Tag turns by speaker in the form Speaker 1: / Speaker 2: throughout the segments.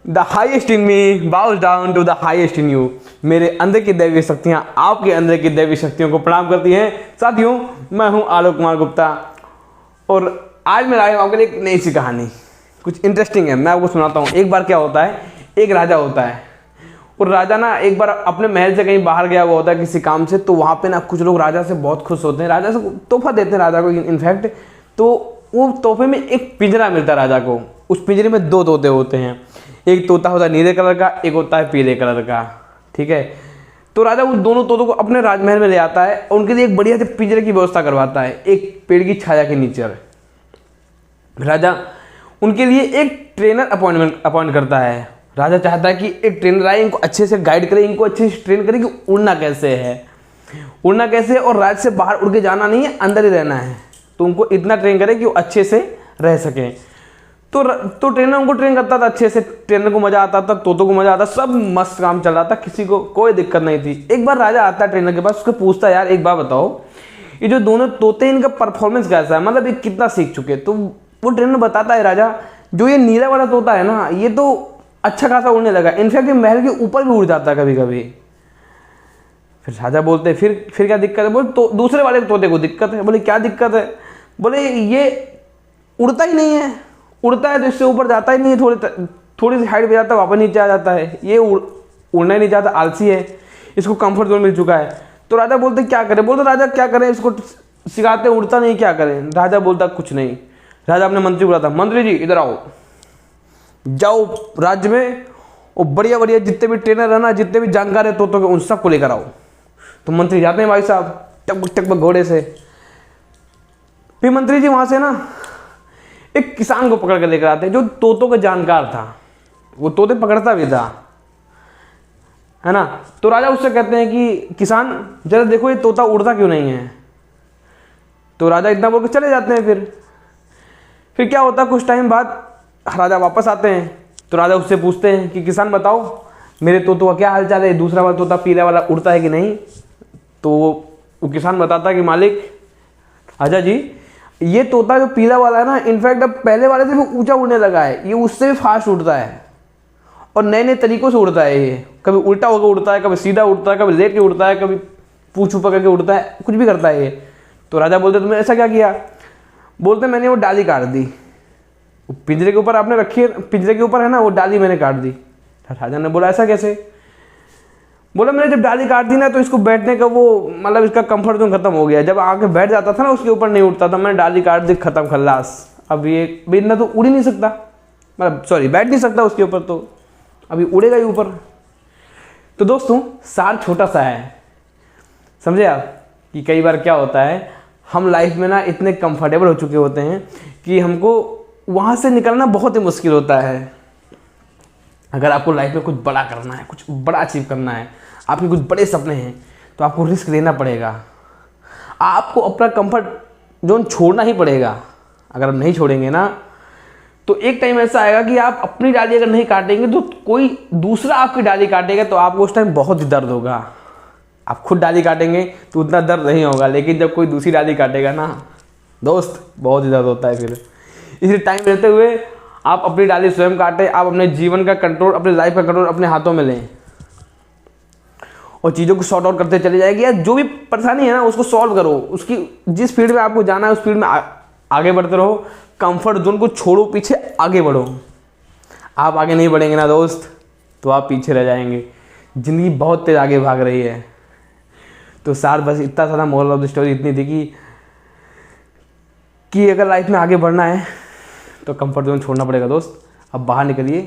Speaker 1: The highest in me bows down to the highest in you. मेरे अंदर की दैवीय शक्तियाँ आपके अंदर की दैवीय शक्तियों को प्रणाम करती हैं। साथियों, मैं हूँ आलोक कुमार गुप्ता और आज मैं लाया हूँ आपके लिए एक नई सी कहानी। कुछ इंटरेस्टिंग है, मैं आपको सुनाता हूँ। एक बार क्या होता है, एक राजा होता है और राजा ना एक बार अपने महल से कहीं बाहर गया हुआ होता है किसी काम से। तो वहाँ पे ना कुछ लोग राजा से बहुत खुश होते हैं, राजा से तोहफा देते हैं राजा को इनफैक्ट। तो वो तोहफे में एक पिंजरा मिलता है राजा को। उस पिंजरे में दो तोते होते हैं, एक तोता होता है नीले कलर का, एक होता है पीले कलर का। ठीक है, तो राजा उन दोनों तोतों को अपने राजमहल में ले आता है और उनके लिए एक बढ़िया से पिंजरे की व्यवस्था करवाता है, एक पेड़ की छाया के नीचे। राजा उनके लिए एक ट्रेनर अपॉइंट करता है। राजा चाहता है कि एक ट्रेनर आए, इनको अच्छे से गाइड करे, इनको अच्छे से ट्रेन करे कि उड़ना कैसे है, उड़ना कैसे, और राज्य से बाहर उड़ के जाना नहीं है, अंदर ही रहना है। तो उनको इतना ट्रेन करे कि वो अच्छे से रह सकें। तो ट्रेनर उनको ट्रेन करता था अच्छे से, ट्रेनर को मजा आता था, तोतों को मजा आता, सब मस्त काम चल रहा था, किसी को कोई दिक्कत नहीं थी। एक बार राजा आता है ट्रेनर के पास, उसको पूछता है, यार एक बात बताओ, ये जो दोनों तोते इनका परफॉर्मेंस कैसा है, मतलब ये कितना सीख चुके। तो वो ट्रेनर बताता है, राजा जो ये नीला वाला तोता है ना, ये तो अच्छा खासा उड़ने लगा, इनफैक्ट ये महल के ऊपर भी उड़ जाता है कभी कभी। फिर राजा बोलते फिर क्या दिक्कत है। बोले तो दूसरे वाले तोते को दिक्कत है। बोले क्या दिक्कत है। बोले ये उड़ता ही नहीं है, उड़ता है तो इससे ऊपर जाता ही नहीं है, थोड़ी सी हाइट पे जाता है वापस नीचे आ जाता है, ये उड़ना ही नहीं चाहता, आलसी है, इसको कंफर्ट जोन मिल चुका है। तो राजा बोलते क्या करें। बोलते राजा क्या करें, इसको सिखाते उड़ता नहीं, क्या करें। राजा बोलता कुछ नहीं। राजा अपने मंत्री बुलाता, मंत्री जी इधर आओ, जाओ राज्य में और बढ़िया बढ़िया जितने भी ट्रेनर है ना, जितने भी जानकार है तोतों के, उन सबको लेकर आओ। तो मंत्री जाते हैं भाई साहब टक घोड़े से। फिर मंत्री जी वहां से ना एक किसान को पकड़ कर लेकर आते हैं जो तोतों का जानकार था, वो तोते पकड़ता भी था, है ना। तो राजा उससे कहते हैं कि किसान जरा देखो ये तोता उड़ता क्यों नहीं है। तो राजा इतना बोल के चले जाते हैं। फिर क्या होता है, कुछ टाइम बाद राजा वापस आते हैं। तो राजा उससे पूछते हैं कि किसान बताओ मेरे तोतों का क्या हाल चाल है, दूसरा वाला तोता पीला वाला उड़ता है कि नहीं। तो वो किसान बताता है कि मालिक राजा जी, ये तोता जो पीला वाला है ना, इनफैक्ट अब पहले वाले से भी ऊंचा उड़ने लगा है, ये उससे भी फास्ट उड़ता है और नए नए तरीकों से उड़ता है। ये कभी उल्टा होकर उड़ता है, कभी सीधा उड़ता है, कभी लेट के उड़ता है, कभी पूंछ पकड़ के उड़ता है, कुछ भी करता है ये। तो राजा बोलते तुमने ऐसा क्या किया। बोलते मैंने वो डाली काट दी, पिंजरे के ऊपर आपने रखी है, पिंजरे के ऊपर है ना, वो डाली मैंने काट दी। राजा ने बोला ऐसा कैसे। बोला मैंने जब डाली काट दी ना, तो इसको बैठने का वो मतलब इसका कंफर्ट जोन खत्म हो गया। जब आके बैठ जाता था ना, उसके ऊपर नहीं उठता था, मैंने डाली काट दी, खत्म खल्लास। अब ये बिना तो उड़ ही नहीं सकता, मतलब सॉरी बैठ नहीं सकता उसके ऊपर, तो अभी उड़ेगा ही ऊपर। तो दोस्तों सार छोटा सा है, समझे आप, कि कई बार क्या होता है, हम लाइफ में ना इतने कंफर्टेबल हो चुके होते हैं कि हमको वहाँ से निकलना बहुत ही मुश्किल होता है। अगर आपको लाइफ में कुछ बड़ा करना है, कुछ बड़ा अचीव करना है, आपके कुछ बड़े सपने हैं, तो आपको रिस्क लेना पड़ेगा, आपको अपना कंफर्ट जोन छोड़ना ही पड़ेगा। अगर आप नहीं छोड़ेंगे ना, तो एक टाइम ऐसा आएगा कि आप अपनी डाली अगर नहीं काटेंगे तो कोई दूसरा आपकी डाली काटेगा, तो आपको उस टाइम बहुत ही दर्द होगा। आप खुद डाली काटेंगे तो उतना दर्द नहीं होगा, लेकिन जब कोई दूसरी डाली काटेगा ना दोस्त, बहुत ही दर्द होता है। फिर इसलिए टाइम रहते हुए आप अपनी डाली स्वयं काटें, आप अपने जीवन का कंट्रोल, अपने लाइफ का कंट्रोल अपने हाथों में लें और चीज़ों को सॉर्ट आउट करते चले जाएंगे। या जो भी परेशानी है ना, उसको सॉल्व करो, उसकी जिस फील्ड में आपको जाना है उस फील्ड में आगे बढ़ते रहो। कंफर्ट जोन को छोड़ो, पीछे आगे बढ़ो। आप आगे नहीं बढ़ेंगे ना दोस्त, तो आप पीछे रह जाएंगे। ज़िंदगी बहुत तेज आगे भाग रही है। तो सार बस इतना सारा मोरल ऑफ द स्टोरी इतनी थी कि अगर लाइफ में आगे बढ़ना है तो कंफर्ट जोन छोड़ना पड़ेगा दोस्त। अब बाहर निकलिए,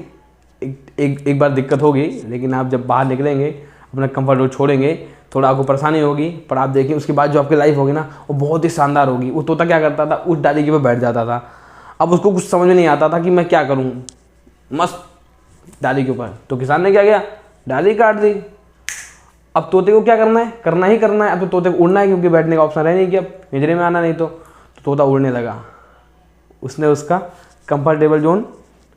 Speaker 1: एक बार दिक्कत होगी, लेकिन आप जब बाहर निकलेंगे, अपना कंफर्ट जोन छोड़ेंगे, थोड़ा आपको परेशानी होगी, पर आप देखिए उसके बाद जो आपकी लाइफ होगी ना, वो बहुत ही शानदार होगी। वो तोता क्या करता था, उस डाली के ऊपर बैठ जाता था। अब उसको कुछ समझ में नहीं आता था कि मैं क्या करूँ, मस्त डाली के ऊपर। तो किसान ने क्या किया, डाली काट दी। अब तोते को क्या करना है, करना ही करना है। अब तो तोते को उड़ना है, क्योंकि बैठने का ऑप्शन रह नहीं कि अब पिंजरे में आना नहीं। तो तोता उड़ने लगा, उसने उसका कंफर्टेबल जोन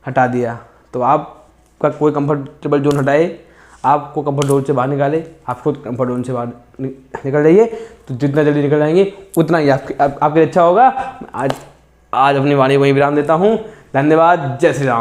Speaker 1: हटा दिया। तो आपका कोई कंफर्टेबल जोन हटाए, आपको कंफर्ट जोन से बाहर निकाले, आप खुद कंफर्ट जोन से बाहर निकल जाइए। तो जितना जल्दी निकल जाएंगे उतना ही आपके लिए अच्छा होगा। आज अपनी वाणी वहीं विराम देता हूँ। धन्यवाद। जय श्री राम।